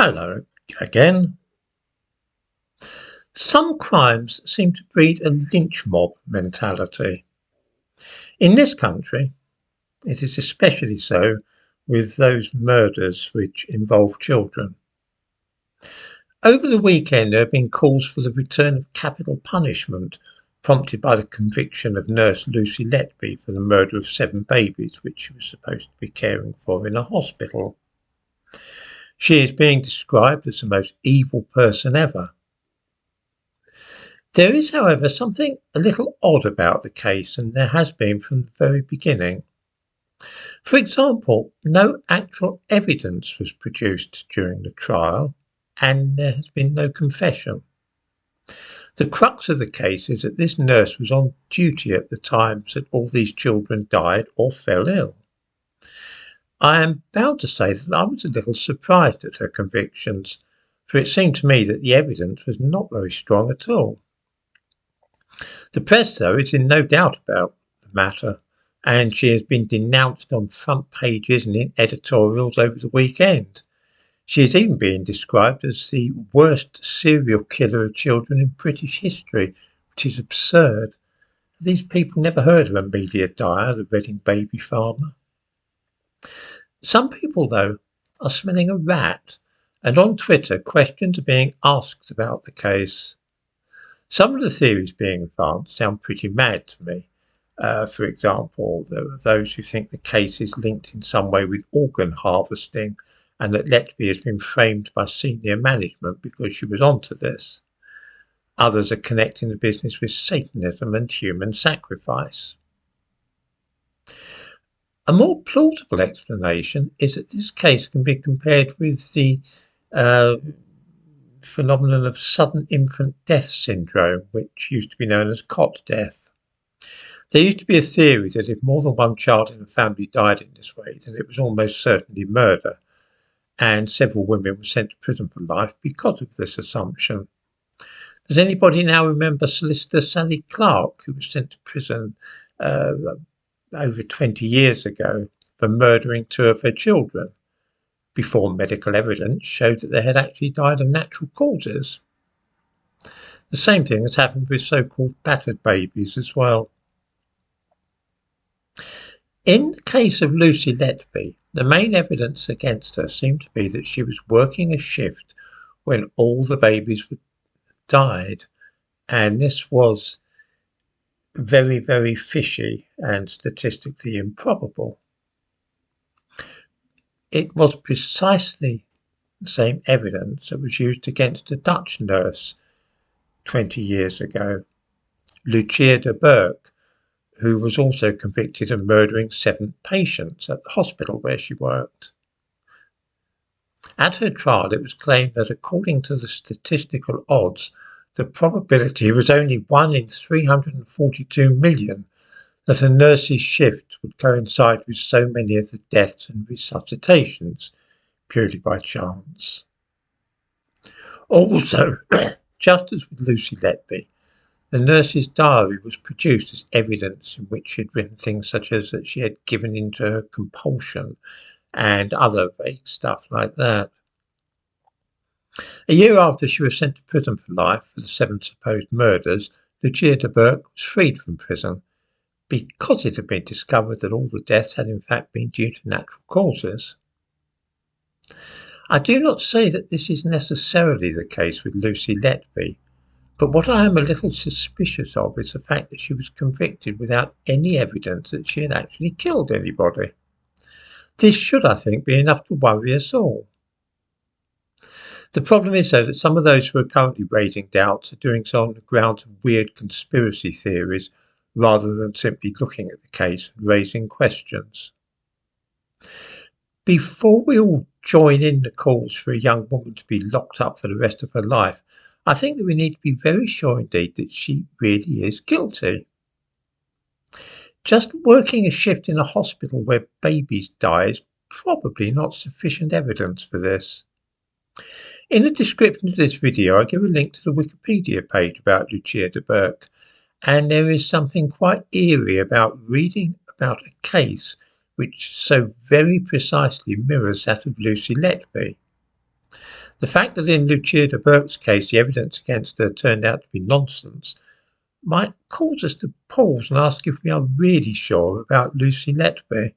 Hello again. Some crimes seem to breed a lynch mob mentality. In this country, it is especially so with those murders which involve children. Over the weekend, there have been calls for the return of capital punishment, prompted by the conviction of nurse Lucy Letby for the murder of 7 babies which she was supposed to be caring for in a hospital. She is being described as the most evil person ever. There is, however, something a little odd about the case, and there has been from the very beginning. For example, no actual evidence was produced during the trial, and there has been no confession. The crux of the case is that this nurse was on duty at the times that all these children died or fell ill. I am bound to say that I was a little surprised at her convictions, for it seemed to me that the evidence was not very strong at all. The press, though, is in no doubt about the matter, and she has been denounced on front pages and in editorials over the weekend. She is even being described as the worst serial killer of children in British history, which is absurd. These people never heard of Amelia Dyer, the Reading baby farmer. Some people, though, are smelling a rat, and on Twitter questions are being asked about the case. Some of the theories being advanced sound pretty mad to me. For example, there are those who think the case is linked in some way with organ harvesting and that Letby has been framed by senior management because she was onto this. Others are connecting the business with Satanism and human sacrifice. A more plausible explanation is that this case can be compared with the phenomenon of sudden infant death syndrome, which used to be known as cot death. There used to be a theory that if more than one child in a family died in this way, then it was almost certainly murder, and several women were sent to prison for life because of this assumption. Does anybody now remember solicitor Sally Clark, who was sent to prison over 20 years ago for murdering 2 of her children, before medical evidence showed that they had actually died of natural causes? The same thing has happened with so-called battered babies as well. In the case of Lucy Letby, the main evidence against her seemed to be that she was working a shift when all the babies died, and this was very, very fishy and statistically improbable. It was precisely the same evidence that was used against a Dutch nurse 20 years ago, Lucia de Burke, who was also convicted of murdering 7 patients at the hospital where she worked. At her trial, it was claimed that according to the statistical odds, the probability was only 1 in 342 million that a nurse's shift would coincide with so many of the deaths and resuscitations, purely by chance. Also, just as with Lucy Letby, the nurse's diary was produced as evidence in which she had written things such as that she had given in to her compulsion and other vague stuff like that. A year after she was sent to prison for life for the 7 supposed murders, Lucia de Berk was freed from prison because it had been discovered that all the deaths had in fact been due to natural causes. I do not say that this is necessarily the case with Lucy Letby, but what I am a little suspicious of is the fact that she was convicted without any evidence that she had actually killed anybody. This should, I think, be enough to worry us all. The problem is, though, that some of those who are currently raising doubts are doing so on the grounds of weird conspiracy theories rather than simply looking at the case and raising questions. Before we all join in the calls for a young woman to be locked up for the rest of her life, I think that we need to be very sure indeed that she really is guilty. Just working a shift in a hospital where babies die is probably not sufficient evidence for this. In the description of this video, I give a link to the Wikipedia page about Lucia de Berk, and there is something quite eerie about reading about a case which so very precisely mirrors that of Lucy Letby. The fact that in Lucia de Burke's case the evidence against her turned out to be nonsense might cause us to pause and ask if we are really sure about Lucy Letby.